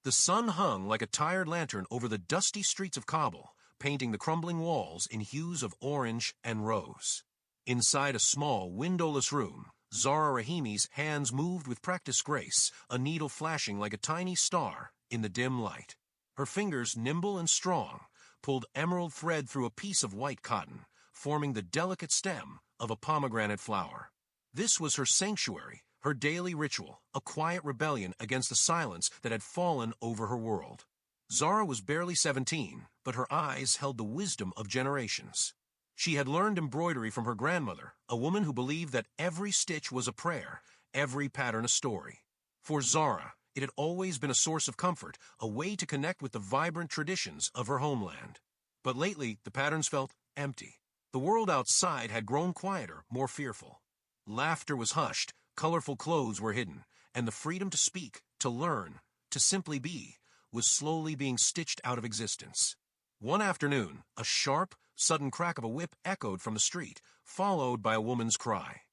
The sun hung like a tired lantern over the dusty streets of Kabul, painting the crumbling walls in hues of orange and rose. Inside a small, windowless room, Zara Rahimi's hands moved with practiced grace, a needle flashing like a tiny star in the dim light. Her fingers, nimble and strong, pulled emerald thread through a piece of white cotton, forming the delicate stem of a pomegranate flower. This was her sanctuary, her daily ritual, a quiet rebellion against the silence that had fallen over her world. Zara was barely 17, but her eyes held the wisdom of generations. She had learned embroidery from her grandmother, a woman who believed that every stitch was a prayer, every pattern a story. For Zara, it had always been a source of comfort, a way to connect with the vibrant traditions of her homeland. But lately, the patterns felt empty. The world outside had grown quieter, more fearful. Laughter was hushed, colorful clothes were hidden, and the freedom to speak, to learn, to simply be, was slowly being stitched out of existence. One afternoon, a sharp, sudden crack of a whip echoed from the street, followed by a woman's cry.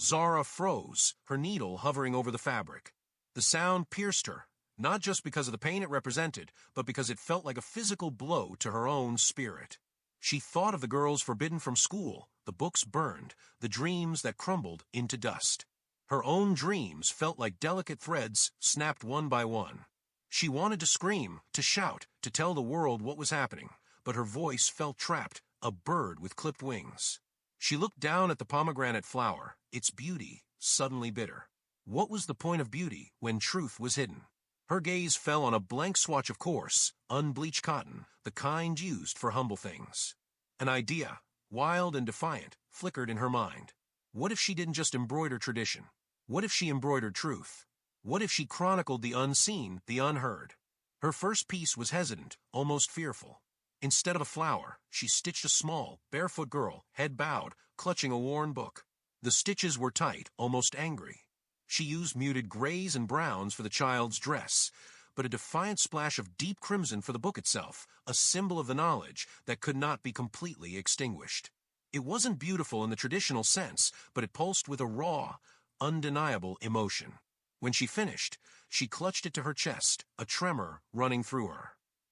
Zara froze, her needle hovering over the fabric. The sound pierced her, not just because of the pain it represented, but because it felt like a physical blow to her own spirit. She thought of the girls forbidden from school, the books burned, the dreams that crumbled into dust. Her own dreams felt like delicate threads snapped one by one. She wanted to scream, to shout, to tell the world what was happening, but her voice felt trapped, a bird with clipped wings. She looked down at the pomegranate flower, its beauty suddenly bitter. What was the point of beauty when truth was hidden? Her gaze fell on a blank swatch of coarse, unbleached cotton, the kind used for humble things. An idea, wild and defiant, flickered in her mind. What if she didn't just embroider tradition? What if she embroidered truth? What if she chronicled the unseen, the unheard? Her first piece was hesitant, almost fearful. Instead of a flower, she stitched a small, barefoot girl, head bowed, clutching a worn book. The stitches were tight, almost angry. She used muted grays and browns for the child's dress, but a defiant splash of deep crimson for the book itself, a symbol of the knowledge that could not be completely extinguished. It wasn't beautiful in the traditional sense, but it pulsed with a raw, undeniable emotion. When she finished, she clutched it to her chest, a tremor running through her.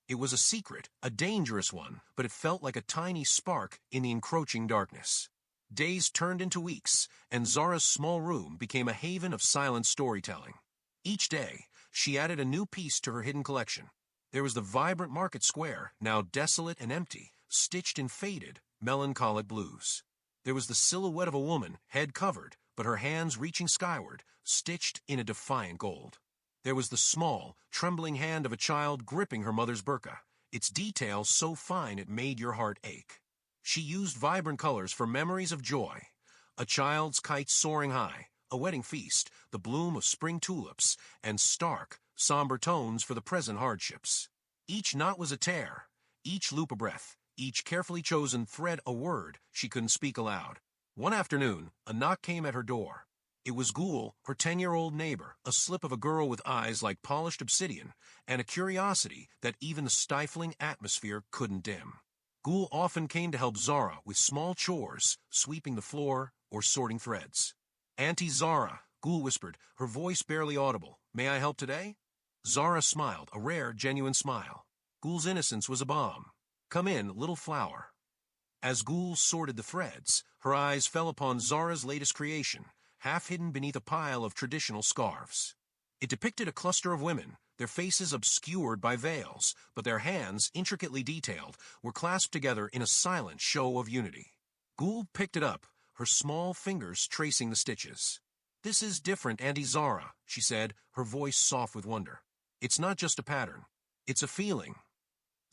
It was a secret, a dangerous one, but it felt like a tiny spark in the encroaching darkness. Days turned into weeks, and Zara's small room became a haven of silent storytelling. Each day, she added a new piece to her hidden collection. There was the vibrant market square, now desolate and empty, stitched in faded, melancholic blues. There was the silhouette of a woman, head covered, but her hands reaching skyward, stitched in a defiant gold. There was the small, trembling hand of a child gripping her mother's burqa, its details so fine it made your heart ache. She used vibrant colors for memories of joy. A child's kite soaring high, a wedding feast, the bloom of spring tulips, and stark, somber tones for the present hardships. Each knot was a tear, each loop a breath, each carefully chosen thread a word she couldn't speak aloud. One afternoon, a knock came at her door. It was Gul, her 10-year-old neighbor, a slip of a girl with eyes like polished obsidian, and a curiosity that even the stifling atmosphere couldn't dim. Gul often came to help Zara with small chores, sweeping the floor or sorting threads. "Auntie Zara," Gul whispered, her voice barely audible. "May I help today?" Zara smiled, a rare, genuine smile. Gul's innocence was a balm. "Come in, little flower." As Gul sorted the threads, her eyes fell upon Zara's latest creation, half hidden beneath a pile of traditional scarves. It depicted a cluster of women, their faces obscured by veils, but their hands, intricately detailed, were clasped together in a silent show of unity. Gul picked it up, her small fingers tracing the stitches. "This is different, Auntie Zara," she said, her voice soft with wonder. "It's not just a pattern. It's a feeling."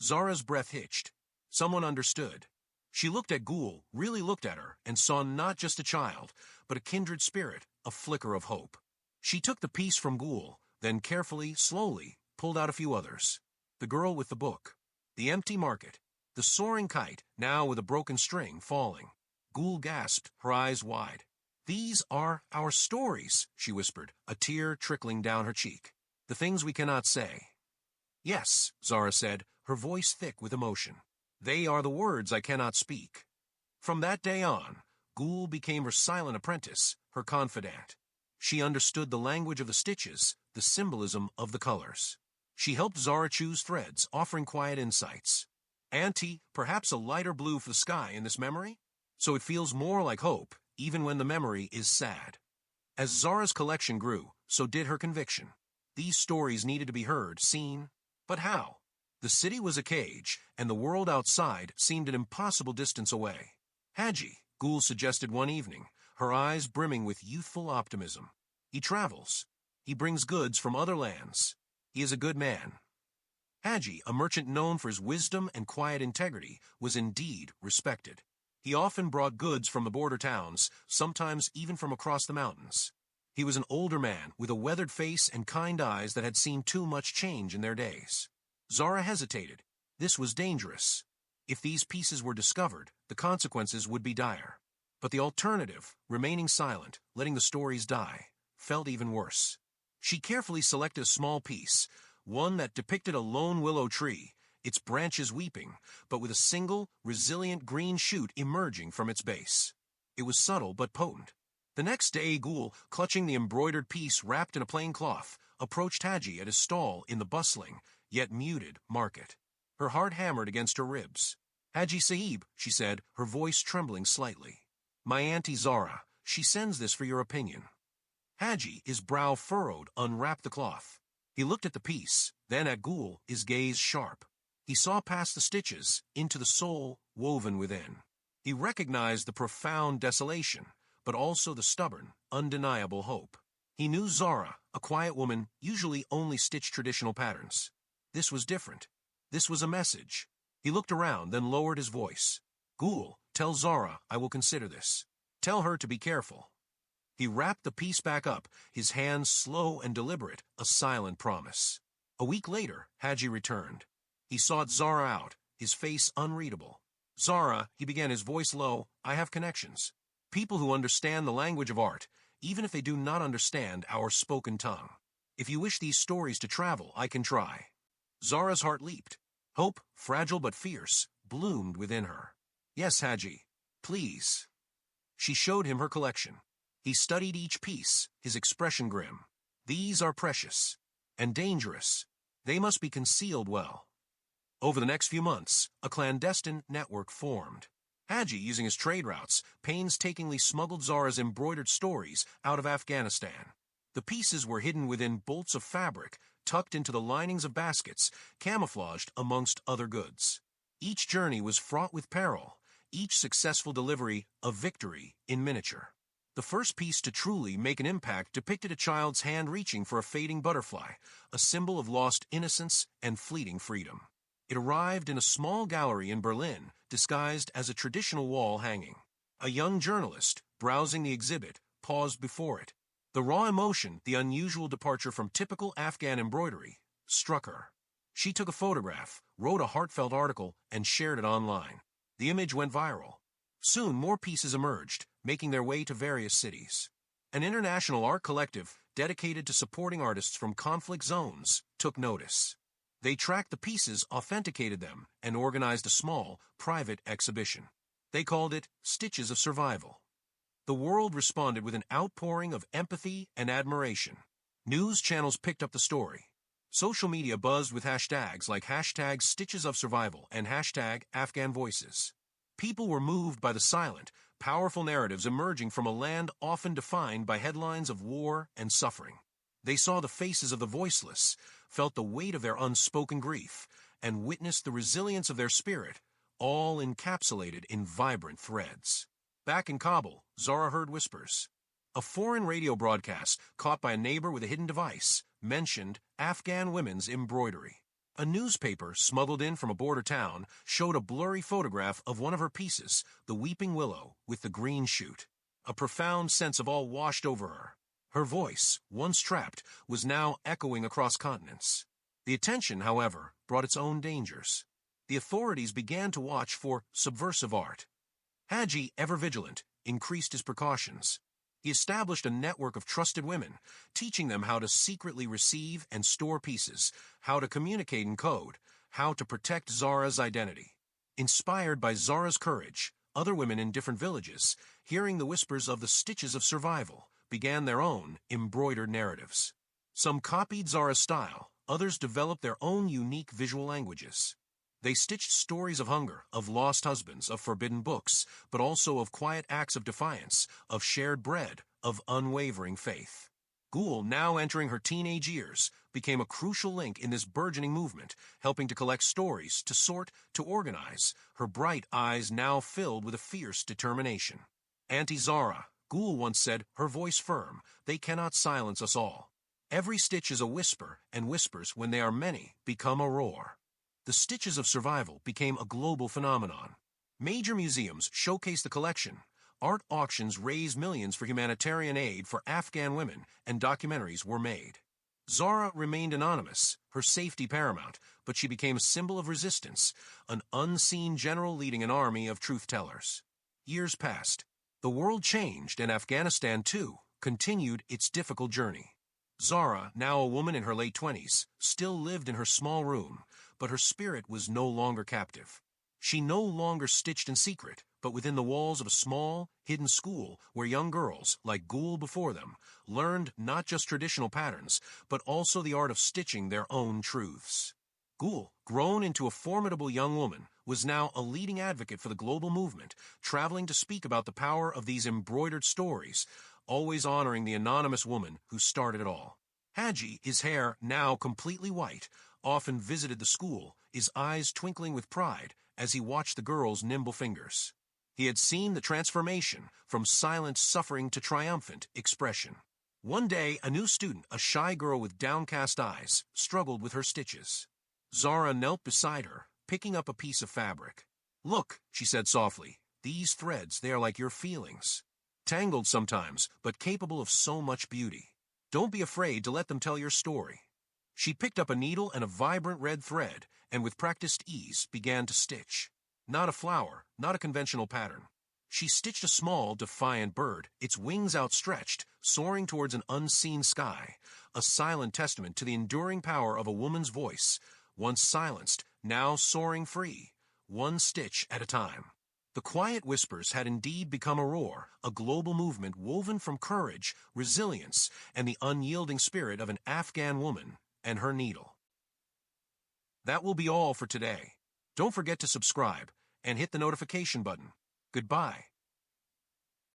Zara's breath hitched. Someone understood. She looked at Gul, really looked at her, and saw not just a child, but a kindred spirit, a flicker of hope. She took the piece from Gul, then carefully, slowly, pulled out a few others. The girl with the book. The empty market. The soaring kite, now with a broken string, falling. Gul gasped, her eyes wide. "These are our stories," she whispered, a tear trickling down her cheek. "The things we cannot say." "Yes," Zara said, her voice thick with emotion. "They are the words I cannot speak." From that day on, Gul became her silent apprentice, her confidant. She understood the language of the stitches, the symbolism of the colors. She helped Zara choose threads, offering quiet insights. Auntie, perhaps a lighter blue for the sky in this memory? So it feels more like hope, even when the memory is sad. As Zara's collection grew, so did her conviction. These stories needed to be heard, seen. But how? The city was a cage, and the world outside seemed an impossible distance away. Haji, Gul suggested one evening, her eyes brimming with youthful optimism. He travels. He brings goods from other lands. He is a good man. Haji, a merchant known for his wisdom and quiet integrity, was indeed respected. He often brought goods from the border towns, sometimes even from across the mountains. He was an older man with a weathered face and kind eyes that had seen too much change in their days. Zara hesitated. This was dangerous. If these pieces were discovered, the consequences would be dire. But the alternative, remaining silent, letting the stories die, felt even worse. She carefully selected a small piece, one that depicted a lone willow tree, its branches weeping, but with a single, resilient green shoot emerging from its base. It was subtle but potent. The next day, Gul, clutching the embroidered piece wrapped in a plain cloth, approached Haji at his stall in the bustling, yet muted, market. Her heart hammered against her ribs. Haji Sahib, she said, her voice trembling slightly. My Auntie Zara, she sends this for your opinion. Haji, his brow furrowed, unwrapped the cloth. He looked at the piece, then at Gul, his gaze sharp. He saw past the stitches, into the soul woven within. He recognized the profound desolation, but also the stubborn, undeniable hope. He knew Zara, a quiet woman, usually only stitched traditional patterns. This was different. This was a message. He looked around, then lowered his voice. Gul, tell Zara I will consider this. Tell her to be careful. He wrapped the piece back up, his hands slow and deliberate, a silent promise. A week later, Haji returned. He sought Zara out, his face unreadable. Zara, he began, his voice low, I have connections. People who understand the language of art, even if they do not understand our spoken tongue. If you wish these stories to travel, I can try. Zara's heart leaped. Hope, fragile but fierce, bloomed within her. Yes, Haji, please. She showed him her collection. He studied each piece, his expression grim. These are precious and dangerous. They must be concealed well. Over the next few months, a clandestine network formed. Haji, using his trade routes, painstakingly smuggled Zara's embroidered stories out of Afghanistan. The pieces were hidden within bolts of fabric, tucked into the linings of baskets, camouflaged amongst other goods. Each journey was fraught with peril, each successful delivery a victory in miniature. The first piece to truly make an impact depicted a child's hand reaching for a fading butterfly, a symbol of lost innocence and fleeting freedom. It arrived in a small gallery in Berlin, disguised as a traditional wall hanging. A young journalist, browsing the exhibit, paused before it. The raw emotion, the unusual departure from typical Afghan embroidery, struck her. She took a photograph, wrote a heartfelt article, and shared it online. The image went viral. Soon more pieces emerged, making their way to various cities. An international art collective, dedicated to supporting artists from conflict zones, took notice. They tracked the pieces, authenticated them, and organized a small, private exhibition. They called it Stitches of Survival. The world responded with an outpouring of empathy and admiration. News channels picked up the story. Social media buzzed with hashtags like hashtag Stitches of Survival and hashtag Afghan Voices. People were moved by the silent, powerful narratives emerging from a land often defined by headlines of war and suffering. They saw the faces of the voiceless, felt the weight of their unspoken grief, and witnessed the resilience of their spirit, all encapsulated in vibrant threads. Back in Kabul, Zara heard whispers. A foreign radio broadcast, caught by a neighbor with a hidden device, mentioned Afghan women's embroidery. A newspaper, smuggled in from a border town, showed a blurry photograph of one of her pieces, the weeping willow with the green shoot. A profound sense of awe washed over her. Her voice, once trapped, was now echoing across continents. The attention, however, brought its own dangers. The authorities began to watch for subversive art. Haji, ever vigilant, increased his precautions. He established a network of trusted women, teaching them how to secretly receive and store pieces, how to communicate in code, how to protect Zara's identity. Inspired by Zara's courage, other women in different villages, hearing the whispers of the Stitches of Survival, began their own embroidered narratives. Some copied Zara's style, others developed their own unique visual languages. They stitched stories of hunger, of lost husbands, of forbidden books, but also of quiet acts of defiance, of shared bread, of unwavering faith. Gul, now entering her teenage years, became a crucial link in this burgeoning movement, helping to collect stories, to sort, to organize, her bright eyes now filled with a fierce determination. Auntie Zara, Gul once said, her voice firm, they cannot silence us all. Every stitch is a whisper, and whispers, when they are many, become a roar. The stitches of survival became a global phenomenon. Major museums showcased the collection. Art auctions raised millions for humanitarian aid for Afghan women, and documentaries were made. Zara remained anonymous, her safety paramount, but she became a symbol of resistance, an unseen general leading an army of truth-tellers. Years passed. The world changed, and Afghanistan, too, continued its difficult journey. Zara, now a woman in her late 20s, still lived in her small room, but her spirit was no longer captive. She no longer stitched in secret, but within the walls of a small, hidden school where young girls, like Gul before them, learned not just traditional patterns, but also the art of stitching their own truths. Gul, grown into a formidable young woman, was now a leading advocate for the global movement, traveling to speak about the power of these embroidered stories, always honoring the anonymous woman who started it all. Haji, his hair now completely white, often visited the school, his eyes twinkling with pride as he watched the girls' nimble fingers. He had seen the transformation from silent suffering to triumphant expression. One day, a new student, a shy girl with downcast eyes, struggled with her stitches. Zara knelt beside her, picking up a piece of fabric. "Look," she said softly, "these threads, they are like your feelings. Tangled sometimes, but capable of so much beauty. Don't be afraid to let them tell your story." She picked up a needle and a vibrant red thread, and with practiced ease began to stitch. Not a flower, not a conventional pattern. She stitched a small, defiant bird, its wings outstretched, soaring towards an unseen sky, a silent testament to the enduring power of a woman's voice, once silenced, now soaring free, one stitch at a time. The quiet whispers had indeed become a roar, a global movement woven from courage, resilience, and the unyielding spirit of an Afghan woman and her needle. That will be all for today. Don't forget to subscribe and hit the notification button. Goodbye.